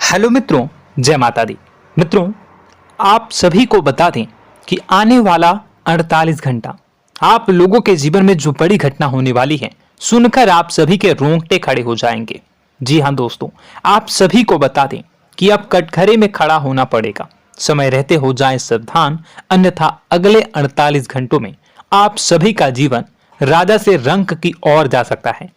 Hello मित्रों, जय माता दी। मित्रों, आप सभी को बता दें कि आने वाला 48 घंटा आप लोगों के जीवन में जो बड़ी घटना होने वाली है, सुनकर आप सभी के रोंगटे खड़े हो जाएंगे। जी हाँ दोस्तों, आप सभी को बता दें कि अब कटघरे में खड़ा होना पड़ेगा। समय रहते हो जाएं सावधान, अन्यथा अगले 48 घंटों में आप सभी का जीवन राजा से रंक की ओर जा सकता है।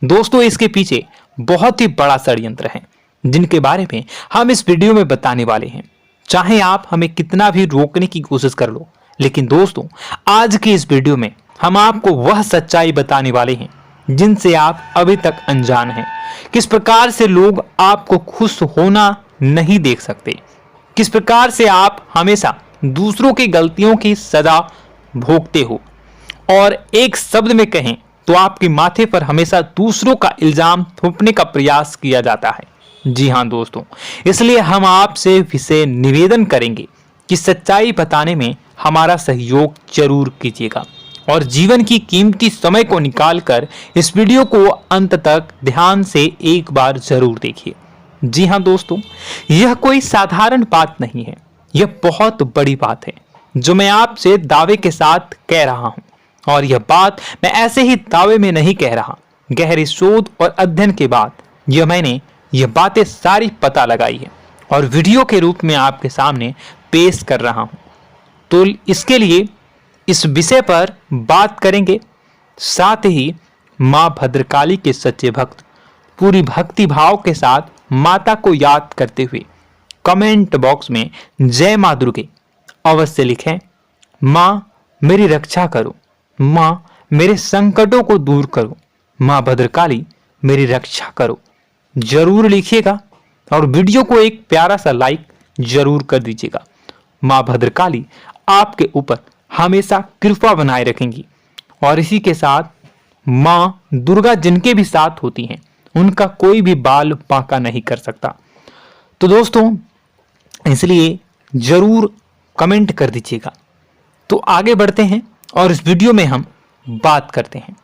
दोस्तों, इसके पीछे बहुत ही बड़ा षड्यंत्र है जिनके बारे में हम इस वीडियो में बताने वाले हैं। चाहे आप हमें कितना भी रोकने की कोशिश कर लो, लेकिन दोस्तों आज की इस वीडियो में हम आपको वह सच्चाई बताने वाले हैं जिनसे आप अभी तक अनजान हैं। किस प्रकार से लोग आपको खुश होना नहीं देख सकते, किस प्रकार से आप हमेशा दूसरों की गलतियों की सजा भोगते हो, और एक शब्द में कहें तो आपके माथे पर हमेशा दूसरों का इल्जाम थोपने का प्रयास किया जाता है। जी हाँ दोस्तों, इसलिए हम आपसे विशेष निवेदन करेंगे कि सच्चाई बताने में हमारा सहयोग जरूर कीजिएगा और जीवन की कीमती समय को निकालकर इस वीडियो को अंत तक ध्यान से एक बार जरूर देखिए। जी हाँ दोस्तों, यह कोई साधारण बात नहीं है, यह बहुत बड़ी बात है जो मैं आपसे दावे के साथ कह रहा हूं। और यह बात मैं ऐसे ही दावे में नहीं कह रहा, गहरी शोध और अध्ययन के बाद मैंने यह बातें सारी पता लगाई है और वीडियो के रूप में आपके सामने पेश कर रहा हूं। तो इसके लिए इस विषय पर बात करेंगे। साथ ही मां भद्रकाली के सच्चे भक्त पूरी भक्ति भाव के साथ माता को याद करते हुए कमेंट बॉक्स में जय मां दुर्गे अवश्य लिखें। मां मेरी रक्षा करो, मां मेरे संकटों को दूर करो, मां भद्रकाली मेरी रक्षा करो, जरूर लिखिएगा और वीडियो को एक प्यारा सा लाइक जरूर कर दीजिएगा। मां भद्रकाली आपके ऊपर हमेशा कृपा बनाए रखेंगी और इसी के साथ मां दुर्गा जिनके भी साथ होती हैं उनका कोई भी बाल बांका नहीं कर सकता। तो दोस्तों, इसलिए जरूर कमेंट कर दीजिएगा। तो आगे बढ़ते हैं और इस वीडियो में हम बात करते हैं,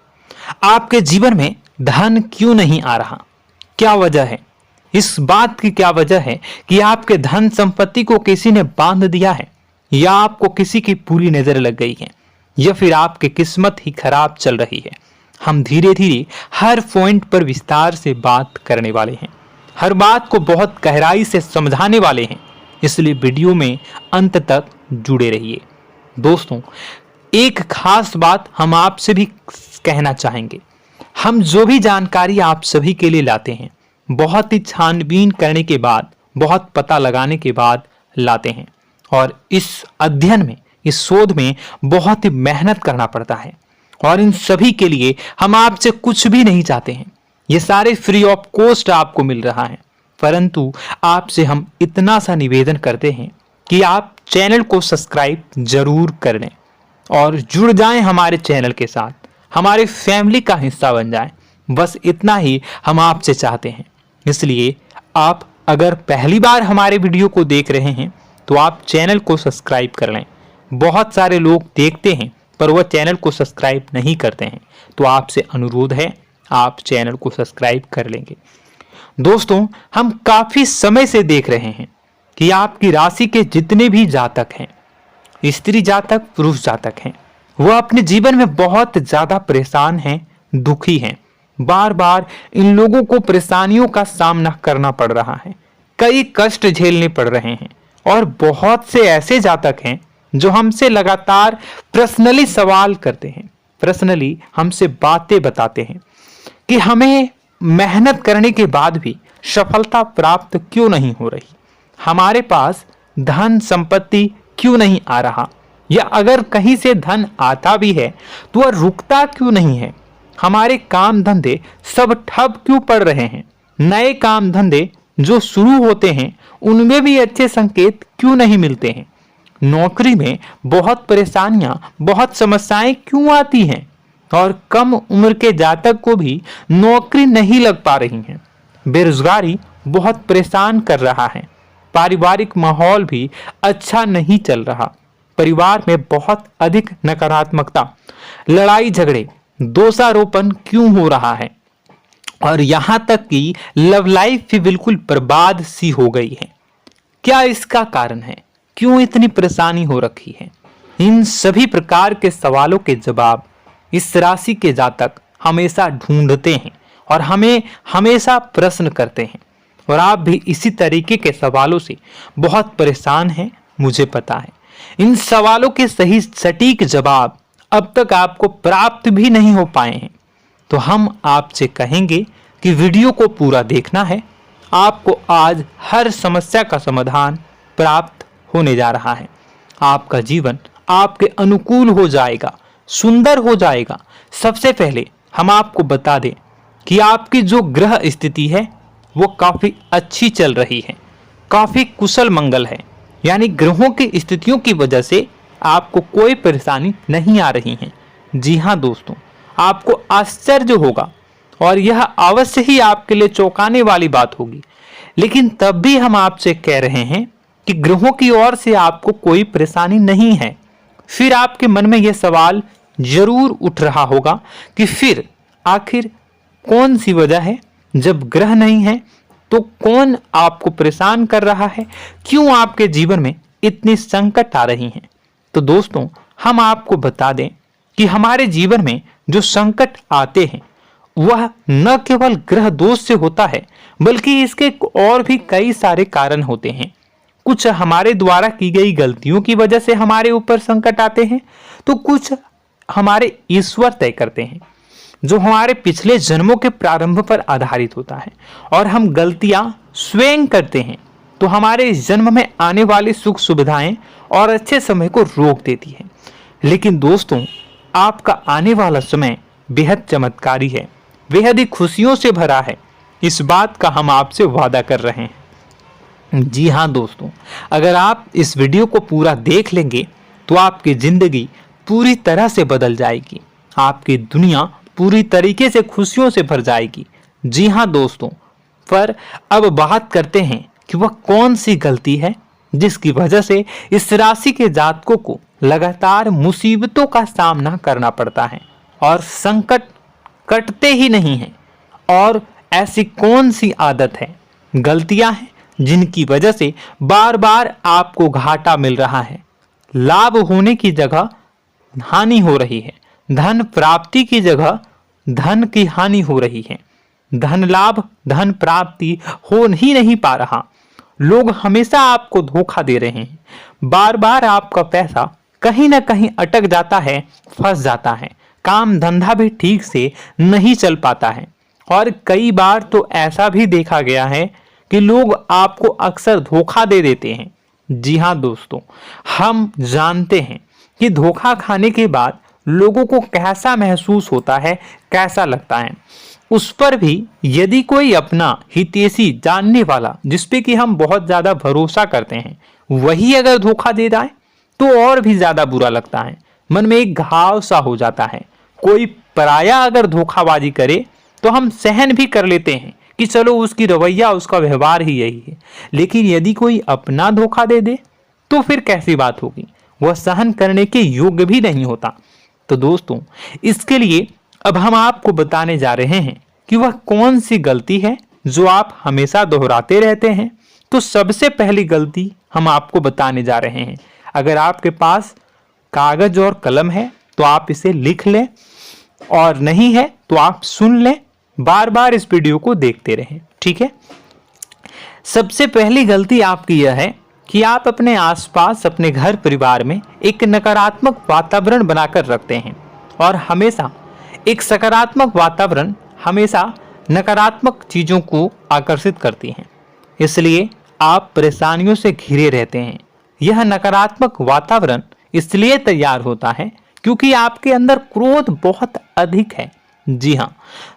आपके जीवन में धन क्यों नहीं आ रहा, क्या वजह है। इस बात की क्या वजह है कि आपके धन संपत्ति को किसी ने बांध दिया है, या आपको किसी की पूरी नजर लग गई है, या फिर आपकी किस्मत ही खराब चल रही है। हम धीरे धीरे हर पॉइंट पर विस्तार से बात करने वाले हैं, हर बात को बहुत गहराई से समझाने वाले हैं, इसलिए वीडियो में अंत तक जुड़े रहिए। दोस्तों, एक खास बात हम आपसे भी कहना चाहेंगे, हम जो भी जानकारी आप सभी के लिए लाते हैं बहुत ही छानबीन करने के बाद, बहुत पता लगाने के बाद लाते हैं, और इस अध्ययन में, इस शोध में बहुत ही मेहनत करना पड़ता है। और इन सभी के लिए हम आपसे कुछ भी नहीं चाहते हैं, ये सारे फ्री ऑफ कॉस्ट आपको मिल रहा है, परंतु आपसे हम इतना सा निवेदन करते हैं कि आप चैनल को सब्सक्राइब जरूर कर लें और जुड़ जाएं हमारे चैनल के साथ, हमारे फैमिली का हिस्सा बन जाएं। बस इतना ही हम आपसे चाहते हैं। इसलिए आप अगर पहली बार हमारे वीडियो को देख रहे हैं तो आप चैनल को सब्सक्राइब कर लें। बहुत सारे लोग देखते हैं पर वह चैनल को सब्सक्राइब नहीं करते हैं, तो आपसे अनुरोध है आप चैनल को सब्सक्राइब कर लेंगे। दोस्तों, हम काफी समय से देख रहे हैं कि आपकी राशि के जितने भी जातक हैं, स्त्री जातक, पुरुष जातक हैं, वह अपने जीवन में बहुत ज्यादा परेशान हैं, दुखी हैं। बार बार इन लोगों को परेशानियों का सामना करना पड़ रहा है, कई कष्ट झेलने पड़ रहे हैं, और बहुत से ऐसे जातक हैं जो हमसे लगातार पर्सनली सवाल करते हैं, पर्सनली हमसे बातें बताते हैं कि हमें मेहनत करने के बाद भी सफलता प्राप्त क्यों नहीं हो रही, हमारे पास धन संपत्ति क्यों नहीं आ रहा, या अगर कहीं से धन आता भी है तो वह रुकता क्यों नहीं है, हमारे काम धंधे सब ठप क्यों पड़ रहे हैं, नए काम धंधे जो शुरू होते हैं उनमें भी अच्छे संकेत क्यों नहीं मिलते हैं, नौकरी में बहुत परेशानियां, बहुत समस्याएं क्यों आती हैं, और कम उम्र के जातक को भी नौकरी नहीं लग पा रही है, बेरोजगारी बहुत परेशान कर रहा है, पारिवारिक माहौल भी अच्छा नहीं चल रहा, परिवार में बहुत अधिक नकारात्मकता, लड़ाई झगड़े, दोषारोपण क्यों हो रहा है, और यहां तक कि लव लाइफ भी बिल्कुल बर्बाद सी हो गई है। क्या इसका कारण है? क्यों इतनी परेशानी हो रखी है? इन सभी प्रकार के सवालों के जवाब इस राशि के जातक हमेशा ढूंढते हैं और हमें हमेशा प्रश्न करते हैं। और आप भी इसी तरीके के सवालों से बहुत परेशान हैं, मुझे पता है। इन सवालों के सही सटीक जवाब अब तक आपको प्राप्त भी नहीं हो पाए हैं। तो हम आपसे कहेंगे कि वीडियो को पूरा देखना है। आपको आज हर समस्या का समाधान प्राप्त होने जा रहा है। आपका जीवन आपके अनुकूल हो जाएगा, सुंदर हो जाएगा। सबसे पहले हम आपको बता दें कि आपकी जो ग्रह स्थिति है वो काफी अच्छी चल रही है, काफी कुशल मंगल है। यानी ग्रहों की स्थितियों की वजह से आपको कोई परेशानी नहीं आ रही है। जी हाँ दोस्तों, आपको आश्चर्य होगा और यह अवश्य ही आपके लिए चौंकाने वाली बात होगी। लेकिन तब भी हम आपसे कह रहे हैं कि ग्रहों की ओर से आपको कोई परेशानी नहीं है। फिर आपके मन में यह सवाल जरूर उठ रहा होगा कि फिर आखिर कौन सी वजह है? जब ग्रह नहीं है तो कौन आपको परेशान कर रहा है? क्यों आपके जीवन में इतनी संकट आ रही हैं? तो दोस्तों, हम आपको बता दें कि हमारे जीवन में जो संकट आते हैं वह न केवल ग्रह दोष से होता है, बल्कि इसके और भी कई सारे कारण होते हैं। कुछ हमारे द्वारा की गई गलतियों की वजह से हमारे ऊपर संकट आते हैं, तो कुछ हमारे ईश्वर तय करते हैं, जो हमारे पिछले जन्मों के प्रारंभ पर आधारित होता है। और हम गलतियां स्वयं करते हैं तो हमारे इस जन्म में आने वाली सुख सुविधाएं और अच्छे समय को रोक देती है। लेकिन दोस्तों, आपका आने वाला समय बेहद चमत्कारी है, बेहद ही खुशियों से भरा है। इस बात का हम आपसे वादा कर रहे हैं। जी हाँ दोस्तों, अगर आप इस वीडियो को पूरा देख लेंगे तो आपकी जिंदगी पूरी तरह से बदल जाएगी, आपकी दुनिया पूरी तरीके से खुशियों से भर जाएगी। जी हाँ दोस्तों, पर अब बात करते हैं कि वह कौन सी गलती है जिसकी वजह से इस राशि के जातकों को लगातार मुसीबतों का सामना करना पड़ता है और संकट कटते ही नहीं हैं। और ऐसी कौन सी आदत है, गलतियां हैं जिनकी वजह से बार बार आपको घाटा मिल रहा है, लाभ होने की जगह हानि हो रही है, धन प्राप्ति की जगह धन की हानि हो रही है, धन लाभ धन प्राप्ति हो ही नहीं पा रहा, लोग हमेशा आपको धोखा दे रहे हैं, बार बार आपका पैसा कहीं ना कहीं अटक जाता है, फंस जाता है, काम धंधा भी ठीक से नहीं चल पाता है। और कई बार तो ऐसा भी देखा गया है कि लोग आपको अक्सर धोखा दे देते हैं। जी हाँ दोस्तों, हम जानते हैं कि धोखा खाने के बाद लोगों को कैसा महसूस होता है, कैसा लगता है। उस पर भी यदि कोई अपना हितैषी जानने वाला, जिसपे कि हम बहुत ज्यादा भरोसा करते हैं, वही अगर धोखा दे जाए तो और भी ज्यादा बुरा लगता है, मन में एक घाव सा हो जाता है। कोई पराया अगर धोखाबाजी करे तो हम सहन भी कर लेते हैं कि चलो उसकी रवैया, उसका व्यवहार ही यही है। लेकिन यदि कोई अपना धोखा दे दे तो फिर कैसी बात होगी, वह सहन करने के योग्य भी नहीं होता। तो दोस्तों, इसके लिए अब हम आपको बताने जा रहे हैं कि वह कौन सी गलती है जो आप हमेशा दोहराते रहते हैं। तो सबसे पहली गलती हम आपको बताने जा रहे हैं। अगर आपके पास कागज और कलम है तो आप इसे लिख लें, और नहीं है तो आप सुन लें, बार बार इस वीडियो को देखते रहें, ठीक है। सबसे पहली गलती आपकी यह है कि आप अपने आसपास, अपने घर परिवार में एक नकारात्मक वातावरण बनाकर रखते हैं। और हमेशा एक सकारात्मक वातावरण हमेशा नकारात्मक चीजों को आकर्षित करती हैं, इसलिए आप परेशानियों से घिरे रहते हैं। यह नकारात्मक वातावरण इसलिए तैयार होता है क्योंकि आपके अंदर क्रोध बहुत अधिक है। जी हाँ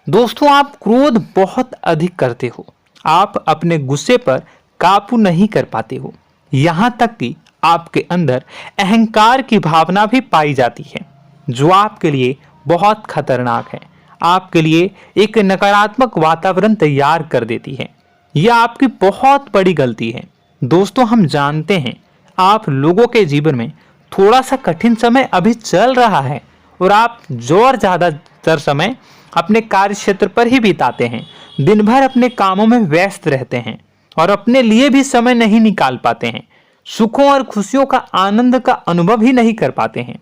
दोस्तों, आप क्रोध बहुत अधिक करते हो, आप अपने गुस्से पर काबू नहीं कर पाते हो, यहाँ तक कि आपके अंदर अहंकार की भावना भी पाई जाती है, जो आपके लिए बहुत खतरनाक है, आपके लिए एक नकारात्मक वातावरण तैयार कर देती है। यह आपकी बहुत बड़ी गलती है। दोस्तों, हम जानते हैं आप लोगों के जीवन में थोड़ा सा कठिन समय अभी चल रहा है और आप और ज्यादातर समय अपने कार्य क्षेत्र पर ही बिताते हैं, दिन भर अपने कामों में व्यस्त रहते हैं और अपने लिए भी समय नहीं निकाल पाते हैं, सुखों और खुशियों का आनंद का अनुभव ही नहीं कर पाते हैं,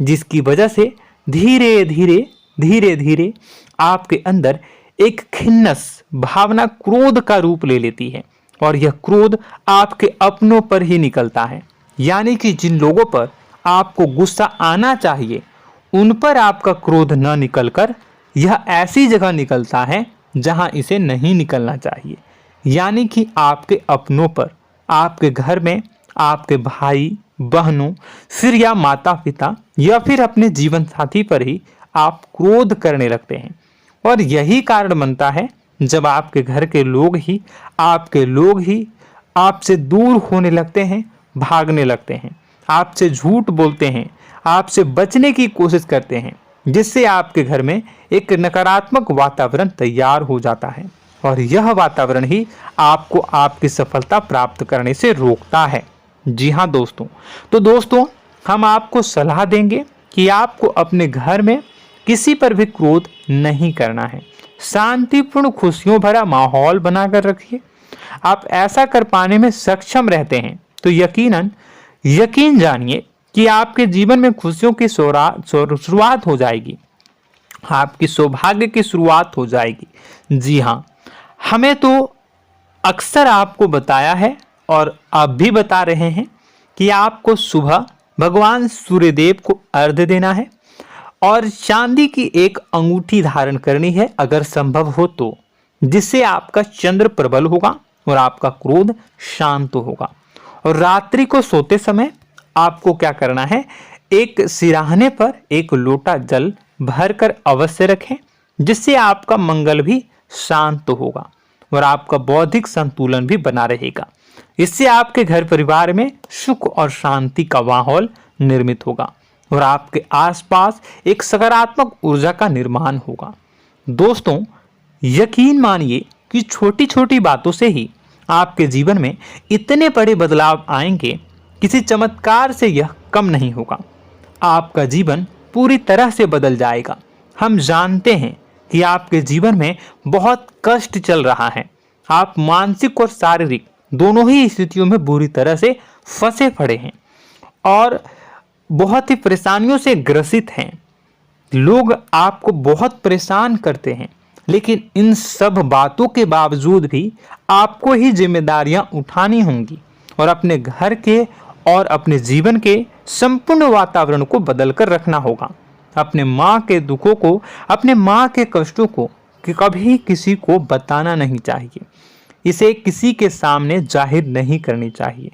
जिसकी वजह से धीरे धीरे धीरे धीरे आपके अंदर एक खिन्नस भावना क्रोध का रूप ले लेती है और यह क्रोध आपके अपनों पर ही निकलता है। यानी कि जिन लोगों पर आपको गुस्सा आना चाहिए उन पर आपका क्रोध न निकलकर यह ऐसी जगह निकलता है जहां इसे नहीं निकलना चाहिए। यानी कि आपके अपनों पर, आपके घर में आपके भाई बहनों, फिर या माता पिता या फिर अपने जीवन साथी पर ही आप क्रोध करने लगते हैं। और यही कारण बनता है जब आपके घर के लोग ही आपसे दूर होने लगते हैं, भागने लगते हैं, आपसे झूठ बोलते हैं, आपसे बचने की कोशिश करते हैं, जिससे आपके घर में एक नकारात्मक वातावरण तैयार हो जाता है और यह वातावरण ही आपको आपकी सफलता प्राप्त करने से रोकता है। जी हाँ दोस्तों, तो दोस्तों हम आपको सलाह देंगे कि आपको अपने घर में किसी पर भी क्रोध नहीं करना है। शांतिपूर्ण खुशियों भरा माहौल बनाकर रखिए। आप ऐसा कर पाने में सक्षम रहते हैं तो यकीन जानिए कि आपके जीवन में खुशियों की शुरुआत हो जाएगी, आपकी सौभाग्य की शुरुआत हो जाएगी। जी हाँ, हमें तो अक्सर आपको बताया है और आप भी बता रहे हैं कि आपको सुबह भगवान सूर्यदेव को अर्घ्य देना है और चांदी की एक अंगूठी धारण करनी है अगर संभव हो तो, जिससे आपका चंद्र प्रबल होगा और आपका क्रोध शांत होगा। और रात्रि को सोते समय आपको क्या करना है, एक सिराहने पर एक लोटा जल भरकर अवश्य रखें, जिससे आपका मंगल भी शांत होगा और आपका बौद्धिक संतुलन भी बना रहेगा। इससे आपके घर परिवार में सुख और शांति का माहौल निर्मित होगा और आपके आसपास एक सकारात्मक ऊर्जा का निर्माण होगा। दोस्तों यकीन मानिए कि छोटी छोटी बातों से ही आपके जीवन में इतने बड़े बदलाव आएंगे, किसी चमत्कार से यह कम नहीं होगा। आपका जीवन पूरी तरह से बदल जाएगा। हम जानते हैं कि आपके जीवन में बहुत कष्ट चल रहा है, आप मानसिक और शारीरिक दोनों ही स्थितियों में बुरी तरह से फंसे पड़े हैं और बहुत ही परेशानियों से ग्रसित हैं। लोग आपको बहुत परेशान करते हैं, लेकिन इन सब बातों के बावजूद भी आपको ही जिम्मेदारियां उठानी होंगी और अपने घर के और अपने जीवन के संपूर्ण वातावरण को बदलकर रखना होगा। अपने माँ के दुखों को, अपने माँ के कष्टों को कभी किसी को बताना नहीं चाहिए, इसे किसी के सामने जाहिर नहीं करनी चाहिए।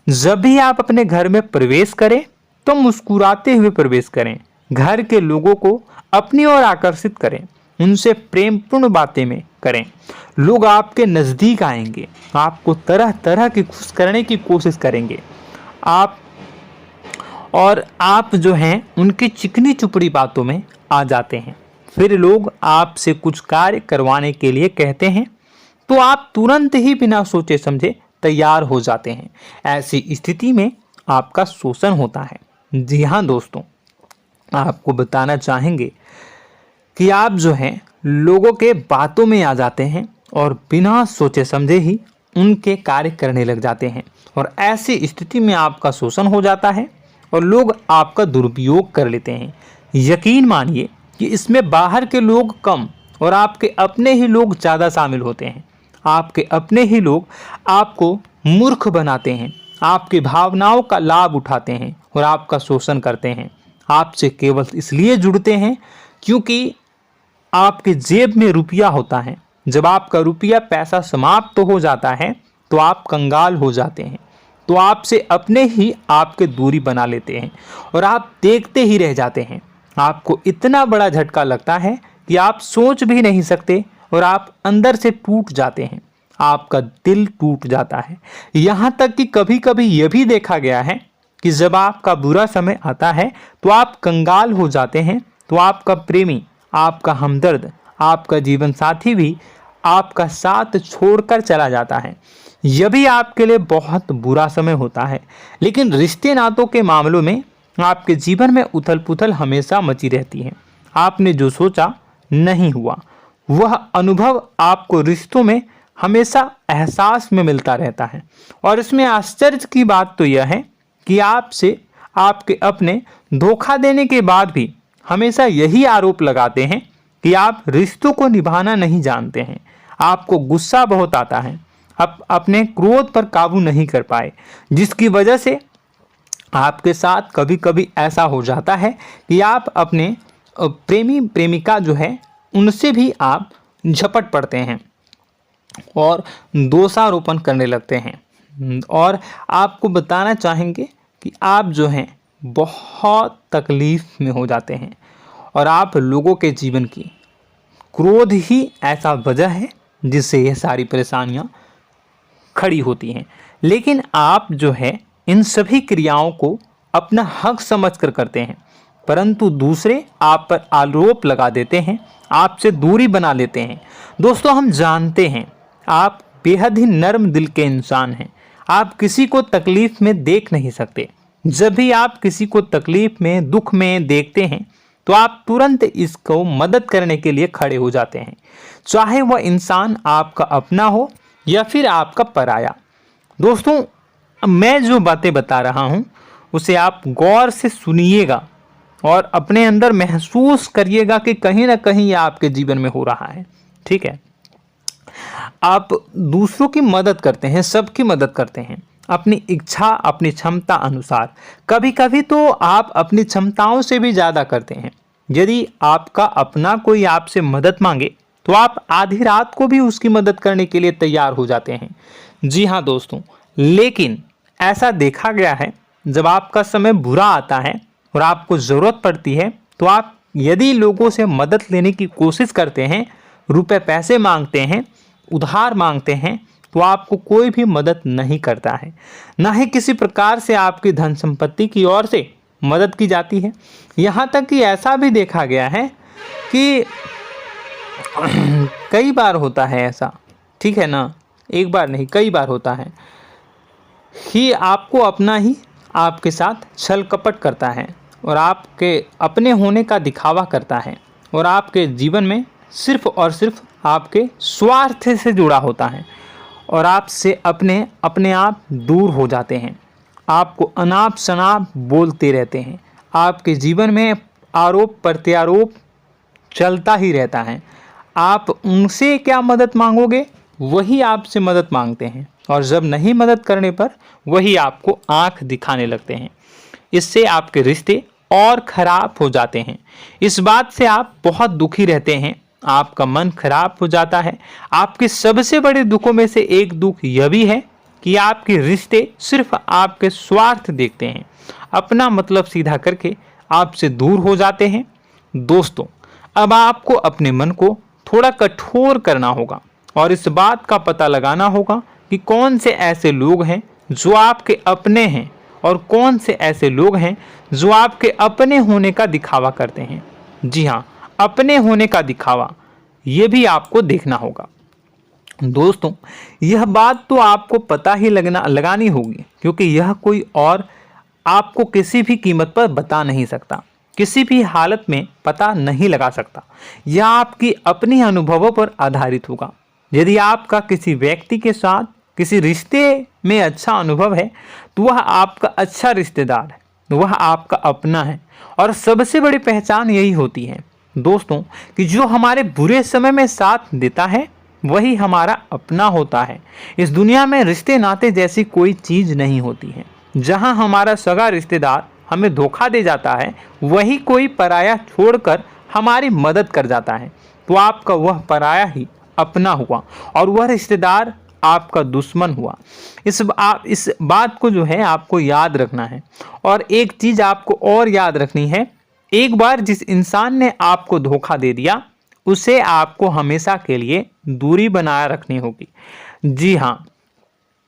जब भी आप अपने घर में प्रवेश करें तो मुस्कुराते हुए प्रवेश करें, घर के लोगों को अपनी ओर आकर्षित करें, उनसे प्रेमपूर्ण बातें में करें। लोग आपके नज़दीक आएंगे, आपको तरह तरह की खुश करने की कोशिश करेंगे। आप जो हैं उनकी चिकनी चुपड़ी बातों में आ जाते हैं। फिर लोग आपसे कुछ कार्य करवाने के लिए कहते हैं तो आप तुरंत ही बिना सोचे समझे तैयार हो जाते हैं। ऐसी स्थिति में आपका शोषण होता है। जी हाँ दोस्तों, आपको बताना चाहेंगे कि आप जो हैं लोगों के बातों में आ जाते हैं और बिना सोचे समझे ही उनके कार्य करने लग जाते हैं और ऐसी स्थिति में आपका शोषण हो जाता है और लोग आपका दुरुपयोग कर लेते हैं। यकीन मानिए कि इसमें बाहर के लोग कम और आपके अपने ही लोग ज़्यादा शामिल होते हैं। आपके अपने ही लोग आपको मूर्ख बनाते हैं, आपकी भावनाओं का लाभ उठाते हैं और आपका शोषण करते हैं। आपसे केवल इसलिए जुड़ते हैं क्योंकि आपके जेब में रुपया होता है। जब आपका रुपया पैसा समाप्त हो जाता है तो आप कंगाल हो जाते हैं, तो आपसे अपने ही आपके दूरी बना लेते हैं और आप देखते ही रह जाते हैं। आपको इतना बड़ा झटका लगता है कि आप सोच भी नहीं सकते और आप अंदर से टूट जाते हैं, आपका दिल टूट जाता है। यहाँ तक कि कभी कभी यह भी देखा गया है कि जब आपका बुरा समय आता है तो आप कंगाल हो जाते हैं, तो आपका प्रेमी, आपका हमदर्द, आपका जीवन साथी भी आपका साथ छोड़कर चला जाता है। यह भी आपके लिए बहुत बुरा समय होता है। लेकिन रिश्ते नातों के मामलों में आपके जीवन में उथल पुथल हमेशा मची रहती है। आपने जो सोचा नहीं हुआ। वह अनुभव आपको रिश्तों में हमेशा एहसास में मिलता रहता है। और इसमें आश्चर्य की बात तो यह है कि आपसे आपके अपने धोखा देने के बाद भी हमेशा यही आरोप लगाते हैं कि आप रिश्तों को निभाना नहीं जानते हैं। आपको गुस्सा बहुत आता है, आप अपने क्रोध पर काबू नहीं कर पाए, जिसकी वजह से आपके साथ कभी कभी ऐसा हो जाता है कि आप अपने प्रेमी प्रेमिका जो है उनसे भी आप झपट पड़ते हैं और दोषारोपण करने लगते हैं। और आपको बताना चाहेंगे कि आप जो हैं बहुत तकलीफ में हो जाते हैं और आप लोगों के जीवन की क्रोध ही ऐसा वजह है जिससे यह सारी परेशानियां खड़ी होती हैं। लेकिन आप जो है इन सभी क्रियाओं को अपना हक समझकर करते हैं, परंतु दूसरे आप पर आरोप लगा देते हैं, आपसे दूरी बना लेते हैं। दोस्तों, हम जानते हैं आप बेहद ही नर्म दिल के इंसान हैं। आप किसी को तकलीफ में देख नहीं सकते। जब भी आप किसी को तकलीफ में, दुख में देखते हैं तो आप तुरंत इसको मदद करने के लिए खड़े हो जाते हैं, चाहे वह इंसान आपका अपना हो या फिर आपका पराया। दोस्तों, मैं जो बातें बता रहा हूं उसे आप गौर से सुनिएगा और अपने अंदर महसूस करिएगा कि कहीं ना कहीं यह आपके जीवन में हो रहा है। ठीक है, आप दूसरों की मदद करते हैं, सबकी मदद करते हैं अपनी इच्छा, अपनी क्षमता अनुसार। कभी कभी तो आप अपनी क्षमताओं से भी ज़्यादा करते हैं। यदि आपका अपना कोई आपसे मदद मांगे तो आप आधी रात को भी उसकी मदद करने के लिए तैयार हो जाते हैं। जी हाँ दोस्तों, लेकिन ऐसा देखा गया है जब आपका समय बुरा आता है और आपको ज़रूरत पड़ती है तो आप यदि लोगों से मदद लेने की कोशिश करते हैं, रुपए पैसे मांगते हैं, उधार मांगते हैं, तो आपको कोई भी मदद नहीं करता है। ना ही किसी प्रकार से आपकी धन संपत्ति की ओर से मदद की जाती है। यहाँ तक कि ऐसा भी देखा गया है कि कई बार होता है ऐसा, ठीक है ना, एक बार नहीं कई बार होता है कि आपको अपना ही आपके साथ छल कपट करता है और आपके अपने होने का दिखावा करता है और आपके जीवन में सिर्फ और सिर्फ आपके स्वार्थ से जुड़ा होता है और आपसे अपने आप दूर हो जाते हैं। आपको अनाप शनाप बोलते रहते हैं। आपके जीवन में आरोप प्रत्यारोप चलता ही रहता है। आप उनसे क्या मदद मांगोगे, वही आपसे मदद मांगते हैं और जब नहीं मदद करने पर वही आपको आंख दिखाने लगते हैं। इससे आपके रिश्ते और खराब हो जाते हैं। इस बात से आप बहुत दुखी रहते हैं, आपका मन खराब हो जाता है। आपके सबसे बड़े दुखों में से एक दुख यह भी है कि आपके रिश्ते सिर्फ आपके स्वार्थ देखते हैं, अपना मतलब सीधा करके आपसे दूर हो जाते हैं। दोस्तों, अब आपको अपने मन को थोड़ा कठोर करना होगा और इस बात का पता लगाना होगा कि कौन से ऐसे लोग हैं जो आपके अपने हैं और कौन से ऐसे लोग हैं जो आपके अपने होने का दिखावा करते हैं। जी हाँ, अपने होने का दिखावा, ये भी आपको देखना होगा। दोस्तों, यह बात तो आपको पता ही लगानी होगी, क्योंकि यह कोई और आपको किसी भी कीमत पर बता नहीं सकता, किसी भी हालत में पता नहीं लगा सकता। यह आपकी अपनी अनुभवों पर आधारित होगा। यदि आपका किसी व्यक्ति के साथ किसी रिश्ते में अच्छा अनुभव है तो वह आपका अच्छा रिश्तेदार है, वह आपका अपना है। और सबसे बड़ी पहचान यही होती है दोस्तों कि जो हमारे बुरे समय में साथ देता है वही हमारा अपना होता है। इस दुनिया में रिश्ते नाते जैसी कोई चीज़ नहीं होती है। जहां हमारा सगा रिश्तेदार हमें धोखा दे जाता है, वही कोई पराया छोड़कर हमारी मदद कर जाता है, तो आपका वह पराया ही अपना हुआ और वह रिश्तेदार आपका दुश्मन हुआ। इस बात को जो है आपको याद रखना है। और एक चीज़ आपको और याद रखनी है, एक बार जिस इंसान ने आपको धोखा दे दिया उसे आपको हमेशा के लिए दूरी बनाए रखनी होगी। जी हाँ,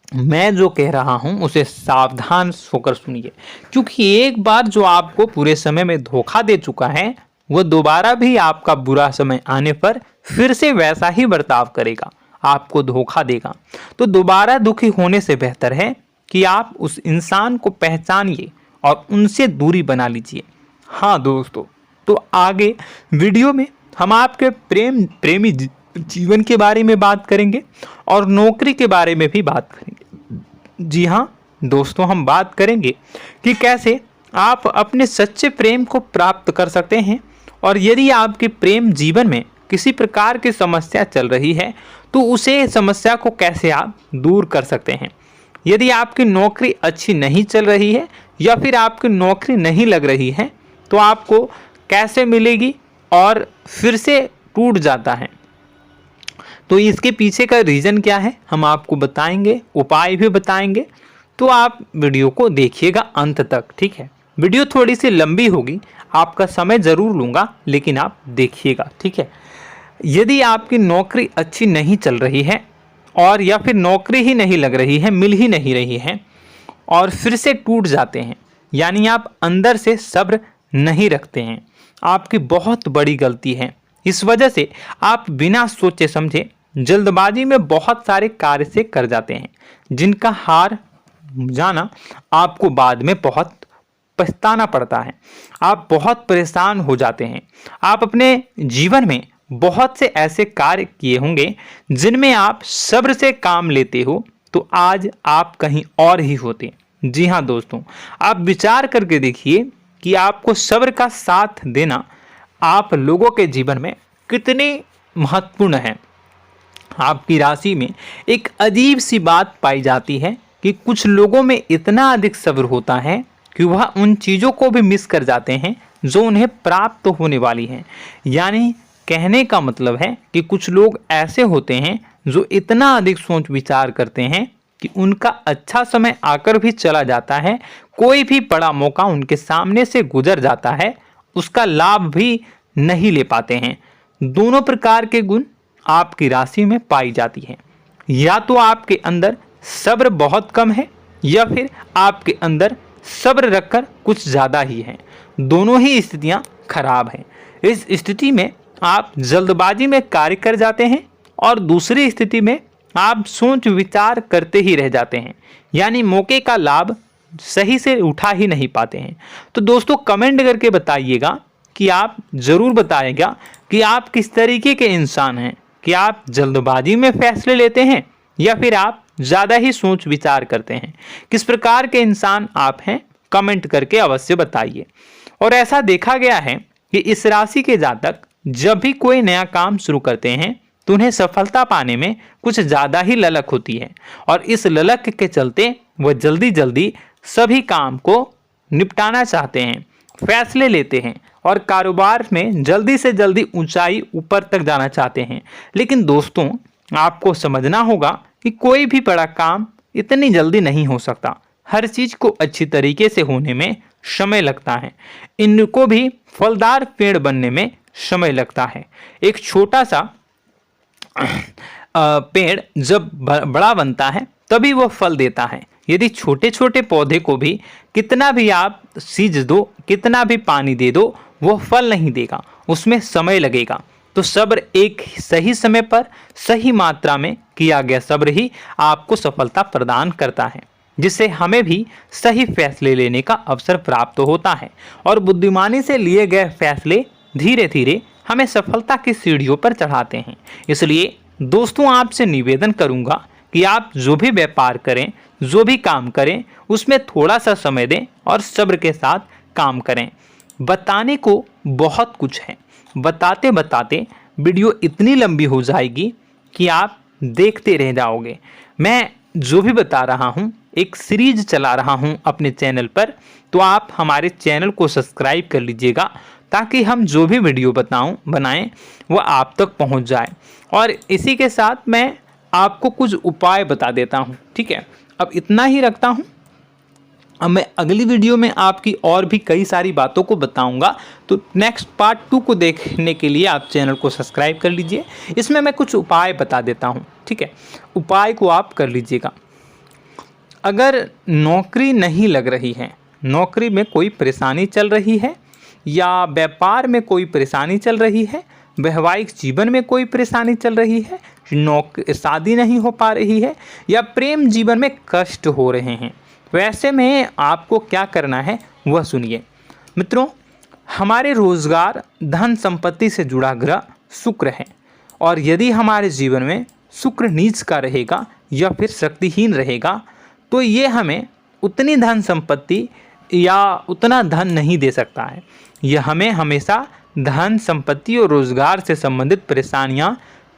मैं जो कह रहा हूं उसे सावधान होकर सुनिए, क्योंकि एक बार जो आपको पूरे समय में धोखा दे चुका है वह दोबारा भी आपका बुरा समय आने पर फिर से वैसा ही बर्ताव करेगा, आपको धोखा देगा। तो दोबारा दुखी होने से बेहतर है कि आप उस इंसान को पहचानिए और उनसे दूरी बना लीजिए। हाँ दोस्तों, तो आगे वीडियो में हम आपके प्रेमी जीवन के बारे में बात करेंगे और नौकरी के बारे में भी बात करेंगे। जी हाँ दोस्तों, हम बात करेंगे कि कैसे आप अपने सच्चे प्रेम को प्राप्त कर सकते हैं, और यदि आपके प्रेम जीवन में किसी प्रकार की समस्या चल रही है तो उसे समस्या को कैसे आप दूर कर सकते हैं। यदि आपकी नौकरी अच्छी नहीं चल रही है या फिर आपकी नौकरी नहीं लग रही है तो आपको कैसे मिलेगी और फिर से टूट जाता है, तो इसके पीछे का रीज़न क्या है हम आपको बताएंगे, उपाय भी बताएंगे। तो आप वीडियो को देखिएगा अंत तक, ठीक है। वीडियो थोड़ी सी लंबी होगी, आपका समय ज़रूर लूँगा, लेकिन आप देखिएगा, ठीक है। यदि आपकी नौकरी अच्छी नहीं चल रही है और या फिर नौकरी ही नहीं लग रही है, मिल ही नहीं रही है और फिर से टूट जाते हैं, यानी आप अंदर से सब्र नहीं रखते हैं, आपकी बहुत बड़ी गलती है। इस वजह से आप बिना सोचे समझे जल्दबाजी में बहुत सारे कार्य से कर जाते हैं, जिनका हार जाना आपको बाद में बहुत पछताना पड़ता है। आप बहुत परेशान हो जाते हैं। आप अपने जीवन में बहुत से ऐसे कार्य किए होंगे जिनमें आप सब्र से काम लेते हो, तो आज आप कहीं और ही होते। जी हाँ दोस्तों, आप विचार करके देखिए कि आपको सब्र का साथ देना आप लोगों के जीवन में कितने महत्वपूर्ण है। आपकी राशि में एक अजीब सी बात पाई जाती है कि कुछ लोगों में इतना अधिक सब्र होता है कि वह उन चीज़ों को भी मिस कर जाते हैं जो उन्हें प्राप्त होने वाली हैं। यानी कहने का मतलब है कि कुछ लोग ऐसे होते हैं जो इतना अधिक सोच विचार करते हैं कि उनका अच्छा समय आकर भी चला जाता है, कोई भी बड़ा मौका उनके सामने से गुजर जाता है, उसका लाभ भी नहीं ले पाते हैं। दोनों प्रकार के गुण आपकी राशि में पाई जाती हैं। या तो आपके अंदर सब्र बहुत कम है या फिर आपके अंदर सब्र रखकर कुछ ज़्यादा ही है। दोनों ही स्थितियाँ खराब हैं। इस स्थिति में आप जल्दबाजी में कार्य कर जाते हैं और दूसरी स्थिति में आप सोच विचार करते ही रह जाते हैं, यानी मौके का लाभ सही से उठा ही नहीं पाते हैं। तो दोस्तों कमेंट करके बताइएगा कि आप ज़रूर बताइएगा कि आप किस तरीके के इंसान हैं, कि आप जल्दबाजी में फैसले लेते हैं या फिर आप ज़्यादा ही सोच विचार करते हैं। किस प्रकार के इंसान आप हैं, कमेंट करके अवश्य बताइए। और ऐसा देखा गया है कि इस राशि के जातक जब भी कोई नया काम शुरू करते हैं तो उन्हें सफलता पाने में कुछ ज़्यादा ही ललक होती है, और इस ललक के चलते वह जल्दी जल्दी सभी काम को निपटाना चाहते हैं, फैसले लेते हैं और कारोबार में जल्दी से जल्दी ऊंचाई ऊपर तक जाना चाहते हैं। लेकिन दोस्तों आपको समझना होगा कि कोई भी बड़ा काम इतनी जल्दी नहीं हो सकता। हर चीज़ को अच्छी तरीके से होने में समय लगता है। इनको भी फलदार पेड़ बनने में समय लगता है। एक छोटा सा पेड़ जब बड़ा बनता है तभी वो फल देता है। यदि छोटे छोटे पौधे को भी कितना भी आप सींच दो, कितना भी पानी दे दो, वो फल नहीं देगा, उसमें समय लगेगा। तो सब्र एक सही समय पर सही मात्रा में किया गया सब्र ही आपको सफलता प्रदान करता है, जिससे हमें भी सही फैसले लेने का अवसर प्राप्त होता है और बुद्धिमानी से लिए गए फैसले धीरे धीरे हमें सफलता की सीढ़ियों पर चढ़ाते हैं। इसलिए दोस्तों आपसे निवेदन करूंगा कि आप जो भी व्यापार करें, जो भी काम करें, उसमें थोड़ा सा समय दें और सब्र के साथ काम करें। बताने को बहुत कुछ है, बताते बताते वीडियो इतनी लंबी हो जाएगी कि आप देखते रह जाओगे। मैं जो भी बता रहा हूँ एक सीरीज चला रहा हूँ अपने चैनल पर, तो आप हमारे चैनल को सब्सक्राइब कर लीजिएगा ताकि हम जो भी वीडियो बनाएं वो आप तक पहुँच जाए। और इसी के साथ मैं आपको कुछ उपाय बता देता हूँ, ठीक है। अब इतना ही रखता हूँ। अब मैं अगली वीडियो में आपकी और भी कई सारी बातों को बताऊंगा, तो नेक्स्ट पार्ट 2 को देखने के लिए आप चैनल को सब्सक्राइब कर लीजिए। इसमें मैं कुछ उपाय बता देता हूं, ठीक है। उपाय को आप कर लीजिएगा। अगर नौकरी नहीं लग रही है, नौकरी में कोई परेशानी चल रही है, या व्यापार में कोई परेशानी चल रही है, वैवाहिक जीवन में कोई परेशानी चल रही है, शादी नहीं हो पा रही है, या प्रेम जीवन में कष्ट हो रहे हैं, वैसे में आपको क्या करना है वह सुनिए। मित्रों, हमारे रोजगार धन संपत्ति से जुड़ा ग्रह शुक्र है, और यदि हमारे जीवन में शुक्र नीच का रहेगा या फिर शक्तिहीन रहेगा तो ये हमें उतनी धन संपत्ति या उतना धन नहीं दे सकता है। यह हमें हमेशा धन संपत्ति और रोजगार से संबंधित परेशानियां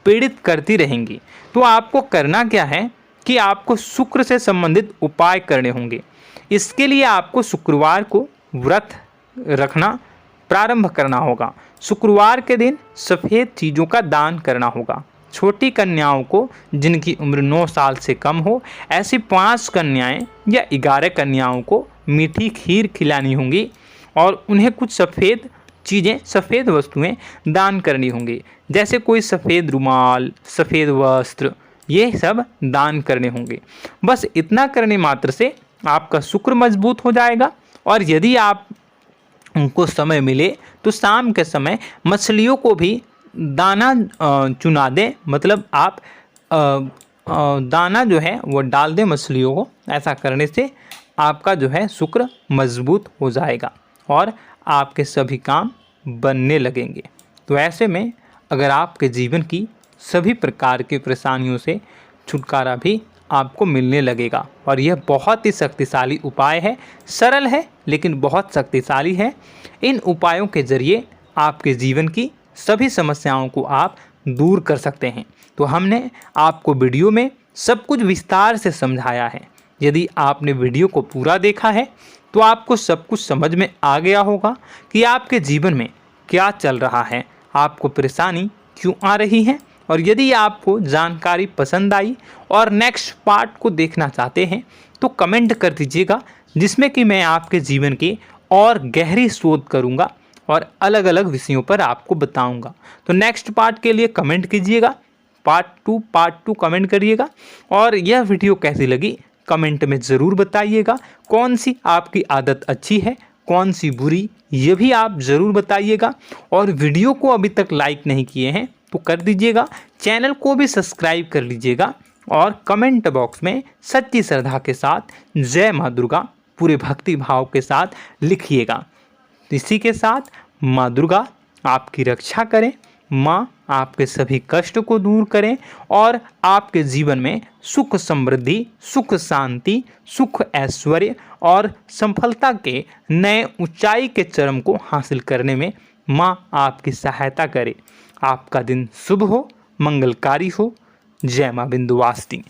पीड़ित करती रहेंगी। तो आपको करना क्या है कि आपको शुक्र से संबंधित उपाय करने होंगे। इसके लिए आपको शुक्रवार को व्रत रखना प्रारंभ करना होगा। शुक्रवार के दिन सफ़ेद चीज़ों का दान करना होगा। छोटी कन्याओं को जिनकी उम्र 9 साल से कम हो, ऐसी 5 कन्याएं या 11 कन्याओं को मीठी खीर खिलानी होंगी और उन्हें कुछ सफ़ेद चीज़ें, सफ़ेद वस्तुएं दान करनी होंगी, जैसे कोई सफ़ेद रुमाल, सफ़ेद वस्त्र, ये सब दान करने होंगे। बस इतना करने मात्र से आपका शुक्र मजबूत हो जाएगा। और यदि आप उनको समय मिले तो शाम के समय मछलियों को भी दाना चुना दें, मतलब आप दाना जो है वो डाल दें मछलियों को। ऐसा करने से आपका जो है शुक्र मजबूत हो जाएगा और आपके सभी काम बनने लगेंगे। तो ऐसे में अगर आपके जीवन की सभी प्रकार की परेशानियों से छुटकारा भी आपको मिलने लगेगा। और यह बहुत ही शक्तिशाली उपाय है, सरल है लेकिन बहुत शक्तिशाली है। इन उपायों के ज़रिए आपके जीवन की सभी समस्याओं को आप दूर कर सकते हैं। तो हमने आपको वीडियो में सब कुछ विस्तार से समझाया है। यदि आपने वीडियो को पूरा देखा है तो आपको सब कुछ समझ में आ गया होगा कि आपके जीवन में क्या चल रहा है, आपको परेशानी क्यों आ रही है। और यदि आपको जानकारी पसंद आई और नेक्स्ट पार्ट को देखना चाहते हैं तो कमेंट कर दीजिएगा, जिसमें कि मैं आपके जीवन की और गहरी शोध करूंगा और अलग अलग विषयों पर आपको बताऊंगा। तो नेक्स्ट पार्ट के लिए कमेंट कीजिएगा, पार्ट टू कमेंट करिएगा। और यह वीडियो कैसी लगी कमेंट में ज़रूर बताइएगा। कौन सी आपकी आदत अच्छी है, कौन सी बुरी, ये भी आप ज़रूर बताइएगा। और वीडियो को अभी तक लाइक नहीं किए हैं तो कर दीजिएगा, चैनल को भी सब्सक्राइब कर लीजिएगा और कमेंट बॉक्स में सच्ची श्रद्धा के साथ जय माँ दुर्गा पूरे भक्ति भाव के साथ लिखिएगा। इसी के साथ माँ दुर्गा आपकी रक्षा करें, माँ आपके सभी कष्ट को दूर करें और आपके जीवन में सुख समृद्धि, सुख शांति, सुख ऐश्वर्य और सफलता के नए ऊंचाई के चरम को हासिल करने में माँ आपकी सहायता करे। आपका दिन शुभ हो, मंगलकारी हो। जय माँ विंध्यवासिनी।